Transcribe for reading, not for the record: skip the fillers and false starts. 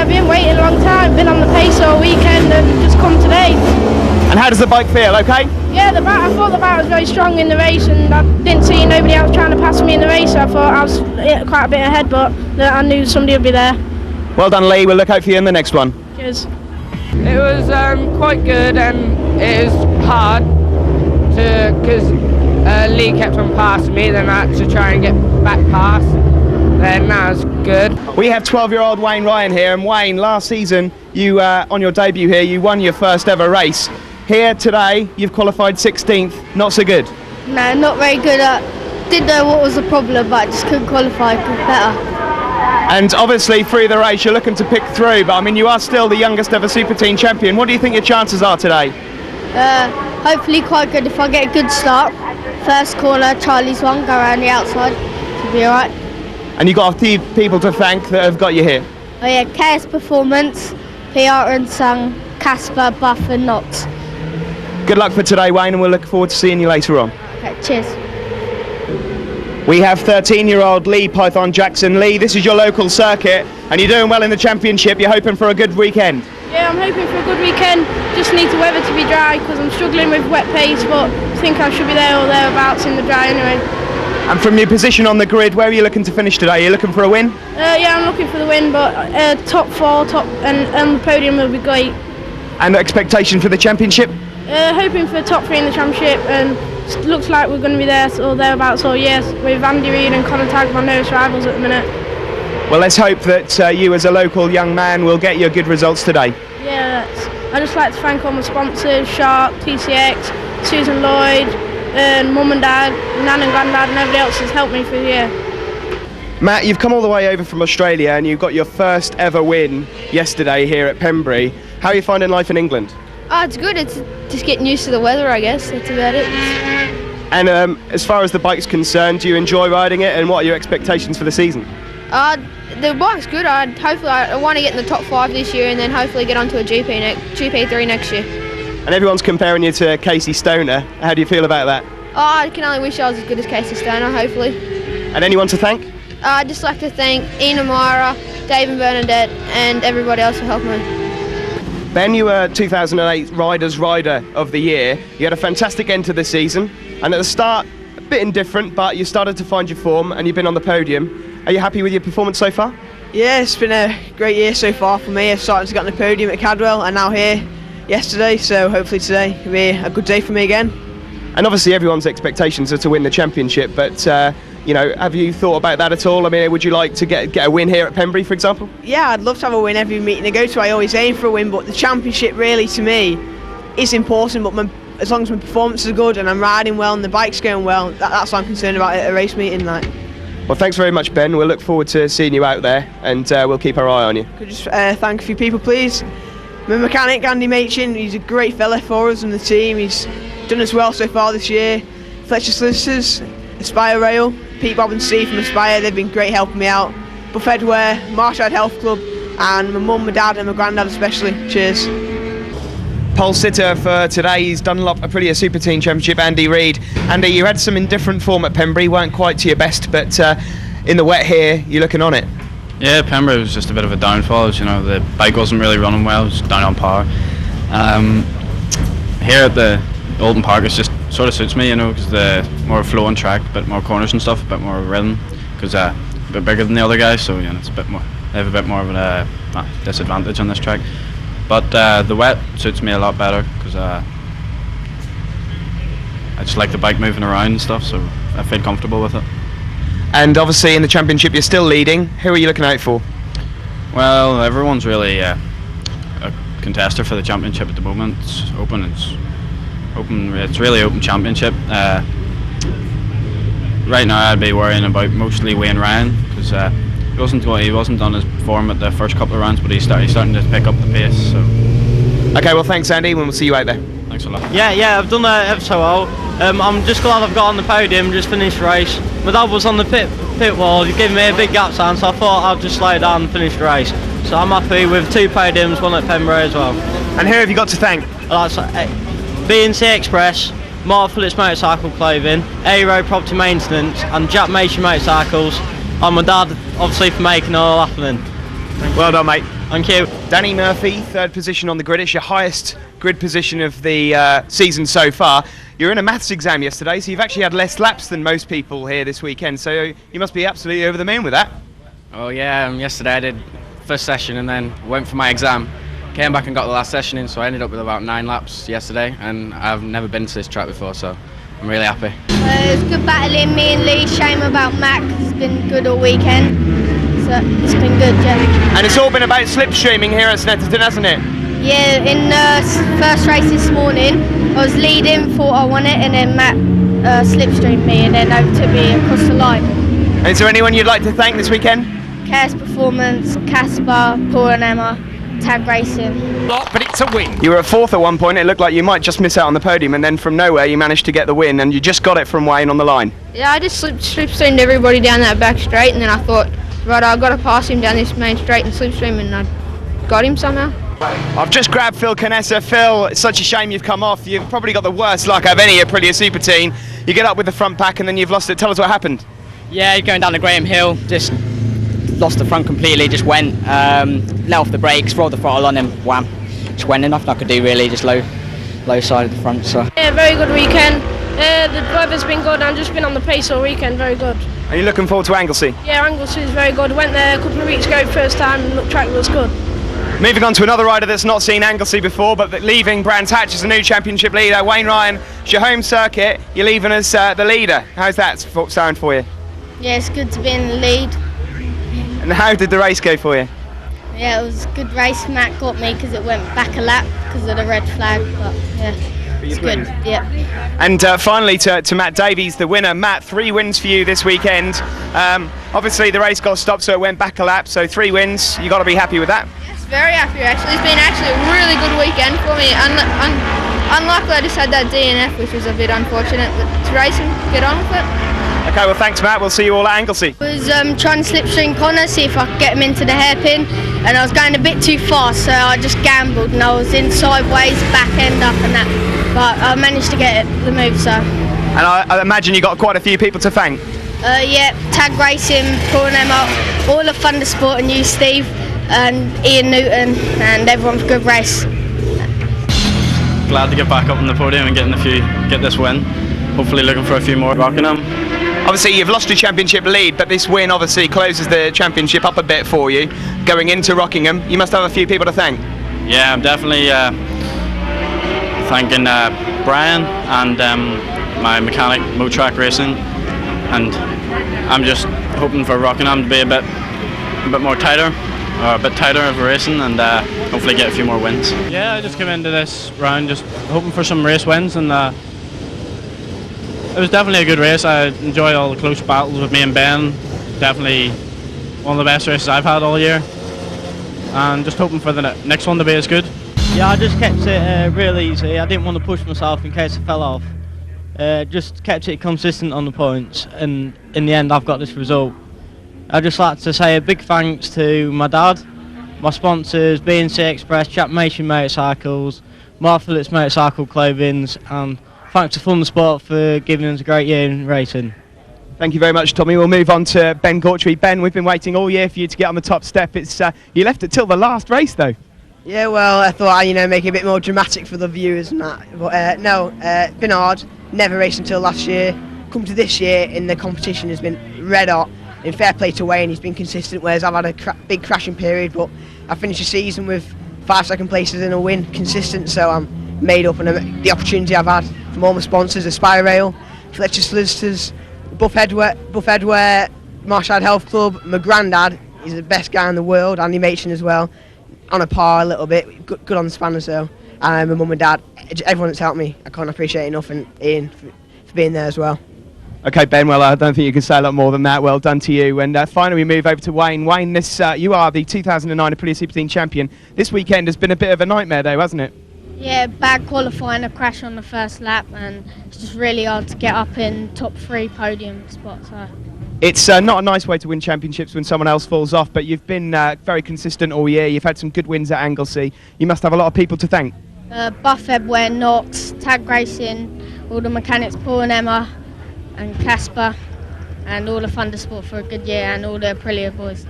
I've been waiting a long time, been on the pace all weekend and just come today. And how does the bike feel, okay? Yeah, I thought the bike was very strong in the race, and I didn't see nobody else trying to pass me in the race, so I thought I was quite a bit ahead, but I knew somebody would be there. Well done, Lee. We'll look out for you in the next one. Cheers. It was quite good, and it was hard because Lee kept on passing me, then I had to try and get back past. Then that was good. We have 12-year-old Wayne Ryan here, and Wayne, last season, you on your debut here, you won your first ever race. Here today, you've qualified 16th. Not so good. No, not very good. Didn't know what was the problem, but I just couldn't qualify better. And obviously, through the race, you're looking to pick through, but I mean, you are still the youngest ever Superteen champion. What do you think your chances are today? Hopefully quite good if I get a good start. First corner, Charlie's one, go around the outside. Should be alright. And you've got a few people to thank that have got you here. Oh yeah, KS Performance, PR and Sung, Casper, Buff and Knox. Good luck for today, Wayne, and we'll look forward to seeing you later on. Okay, cheers. We have 13-year-old Lee Python Jackson. Lee, this is your local circuit, and you're doing well in the championship. You're hoping for a good weekend. Yeah, I'm hoping for a good weekend. Just need the weather to be dry because I'm struggling with wet pace, but I think I should be there or thereabouts in the dry anyway. And from your position on the grid, where are you looking to finish today? Are you looking for a win? Yeah, I'm looking for the win, but top four, and the podium will be great. And expectation for the championship? Hoping for top three in the championship, and it looks like we're going to be there or thereabouts all year with Andy Reid and Conor Tagg, my nearest rivals at the minute. Well, let's hope that you as a local young man will get your good results today. Yeah, I'd just like to thank all my sponsors, Shark, TCX, Susan Lloyd, and Mum and Dad, Nan and Grandad, and everybody else has helped me through the year. Matt, you've come all the way over from Australia and you got your first ever win yesterday here at Pembrey. How are you finding life in England? It's good. It's just getting used to the weather, I guess. That's about it. And as far as the bike's concerned, do you enjoy riding it, and what are your expectations for the season? The bike's good. I want to get in the top 5 this year, and then hopefully get onto a GP3 next year. And everyone's comparing you to Casey Stoner. How do you feel about that? I can only wish I was as good as Casey Stoner, hopefully. And anyone to thank? I'd just like to thank Ian Amara, Dave and Bernadette, and everybody else for helping me. Ben, you were 2008 Riders' Rider of the Year. You had a fantastic end to the season, and at the start, a bit indifferent, but you started to find your form and you've been on the podium. Are you happy with your performance so far? Yeah, it's been a great year so far for me. I've started to get on the podium at Cadwell and now here yesterday, so hopefully today will be a good day for me again. And obviously everyone's expectations are to win the championship, but you know, have you thought about that at all? I mean, would you like to get a win here at Pembrey, for example? Yeah, I'd love to have a win every meeting I go to. I always aim for a win, but the championship really to me is important, but as long as my performances are good and I'm riding well and the bike's going well, that's what I'm concerned about at a race meeting. Well, thanks very much, Ben. We'll look forward to seeing you out there, and we'll keep our eye on you. Could just thank a few people, please. My mechanic, Andy Machin, he's a great fella for us and the team. He's done us well so far this year. Fletcher Solicitors, Aspire Rail, Pete, Bob and Steve from Aspire, they've been great helping me out. Buffett Wear, Marshad Health Club, and my mum, my dad and my granddad especially. Cheers. Pole sitter for today's Dunlop Aprilia Superteens Championship, Andy Reid. Andy, you had some indifferent form at Pembrey, weren't quite to your best, but in the wet here, you're looking on it. Yeah, Pembrey was just a bit of a downfall. You know, the bike wasn't really running well, it was down on power. Here at the Oldham Park, it just sort of suits me, you know, because the more flowing track, a bit more corners and stuff, a bit more rhythm, because a bit bigger than the other guys, so you know, it's a bit more. They have a bit more of a disadvantage on this track. But the wet suits me a lot better because I just like the bike moving around and stuff, so I feel comfortable with it. And obviously in the championship you're still leading. Who are you looking out for? Well, everyone's really a contester for the championship at the moment. It's open. It's really open championship. Right now I'd be worrying about mostly Wayne Ryan because he wasn't on his form at the first couple of rounds, but he's starting to pick up the pace. So. Okay, well thanks Andy, and we'll see you out there. Thanks a lot. Yeah, I've done that ever so well. I'm just glad I've got on the podium, just finished the race. My dad was on the pit wall, he gave me a big gap sign, so I thought I'd just slow down and finish the race. So I'm happy with 2 podiums, 1 at Pembrey as well. And who have you got to thank? B&C Express, Mark Phillips Motorcycle Clothing, A-Road Property Maintenance and Jack Mason Motorcycles, and my dad obviously for making it all happening. Well done mate. Thank you. Danny Murphy, third position on the grid. It's your highest grid position of the season so far. You're in a maths exam yesterday, so you've actually had less laps than most people here this weekend, so you must be absolutely over the moon with that. Oh yeah, yesterday I did first session and then went for my exam. Came back and got the last session in, so I ended up with about 9 laps yesterday, and I've never been to this track before, so I'm really happy. It was good battling, me and Lee. Shame about Mac, it's been good all weekend. So it's been good, yeah. And it's all been about slipstreaming here at Snetterton, hasn't it? Yeah, in the first race this morning, I was leading, thought I won it, and then Matt slipstreamed me and then overtook me across the line. And is there anyone you'd like to thank this weekend? Chaos Performance, Casper, Paul and Emma, Tag Racing. But it's a win. You were at 4th at one point. It looked like you might just miss out on the podium, and then from nowhere you managed to get the win, and you just got it from Wayne on the line. Yeah, I just slipstreamed everybody down that back straight, and then I thought, right, I've got to pass him down this main straight and slipstream, and I got him somehow. I've just grabbed Phil Canessa. Phil, it's such a shame you've come off. You've probably got the worst luck of any Aprilia Superteen. You get up with the front pack and then you've lost it. Tell us what happened. Yeah, going down the Graham Hill, just lost the front completely, just went, let off the brakes, rolled the throttle on and wham. Just went in, nothing I could do really, just low side of the front. So. Yeah, very good weekend. The weather's been good, I've just been on the pace all weekend, very good. Are you looking forward to Anglesey? Yeah, Anglesey is very good. Went there a couple of weeks ago first time and the track looks good. Moving on to another rider that's not seen Anglesey before, but leaving Brands Hatch as the new championship leader, Wayne Ryan. It's your home circuit, you're leaving as the leader. How's that sound for you? Yeah, it's good to be in the lead. And how did the race go for you? Yeah, it was a good race. Matt got me because it went back a lap because of the red flag, but yeah, it's good. Yeah. And finally to Matt Davies, the winner. Matt, 3 wins for you this weekend. Obviously the race got stopped, so it went back a lap, so 3 wins. You got to be happy with that. Yes, very happy actually. It's been actually a really good weekend for me. Unluckily I just had that DNF, which was a bit unfortunate, but to race and get on with it. Okay, well thanks Matt, we'll see you all at Anglesey. I was trying to slipstream Connor, see if I could get him into the hairpin, and I was going a bit too fast, so I just gambled and I was in sideways, back end up and that, but I managed to get the move, so. And I imagine you got quite a few people to thank. Yeah, Tag Racing, Paul and Emma, all of Thundersport and you, Steve, and Ian Newton, and everyone for a good race. Glad to get back up on the podium and get this win. Hopefully looking for a few more Rockingham. Obviously you've lost your championship lead, but this win obviously closes the championship up a bit for you. Going into Rockingham, you must have a few people to thank. Yeah, I'm definitely thanking Brian and my mechanic, Motrack Racing, and I'm just hoping for Rockingham to be a bit more tighter, or a bit tighter of a racing, and hopefully get a few more wins. Yeah, I just came into this round just hoping for some race wins, and it was definitely a good race. I enjoyed all the close battles with me and Ben. Definitely one of the best races I've had all year, and just hoping for the next one to be as good. Yeah, I just kept it real easy. I didn't want to push myself in case I fell off. Just kept it consistent on the points, and in the end I've got this result. I'd just like to say a big thanks to my dad, my sponsors, B&C Express, Chapmation Motorcycles, Mark Phillips Motorcycle Clothings, and thanks to Thundersport for giving us a great year in racing. Thank you very much, Tommy. We'll move on to Ben Gortry. Ben, we've been waiting all year for you to get on the top step. It's you left it till the last race, though. Yeah, well, I thought I'd make it a bit more dramatic for the viewers and that. But no, been hard. Never raced until last year. Come to this year, and the competition has been red hot. In fair play to Wayne, he's been consistent, whereas I've had a big crashing period. But I finished the season with 5 second places and a win, consistent. So I'm made up, and the opportunity I've had from all my sponsors, Aspire Rail, Fletcher Solicitors, Buff Headwear, Marshall Health Club, my granddad, he's the best guy in the world, Andy Machin as well, on a par a little bit, good on the spanners though, and my mum and dad, everyone that's helped me, I can't appreciate enough, and Ian for being there as well. Okay, Ben, well, I don't think you can say a lot more than that. Well done to you. And finally, we move over to Wayne. Wayne, you are the 2009 Aprilia Superteen champion. This weekend has been a bit of a nightmare, though, hasn't it? Yeah, bad qualifying, a crash on the first lap, and it's just really hard to get up in top 3 podium spots. So. It's not a nice way to win championships when someone else falls off, but you've been very consistent all year. You've had some good wins at Anglesey. You must have a lot of people to thank. Buff Headwear, Knox, Tag Racing, all the mechanics, Paul and Emma, and Casper, and all the Thundersport for a good year, and all the Aprilia boys.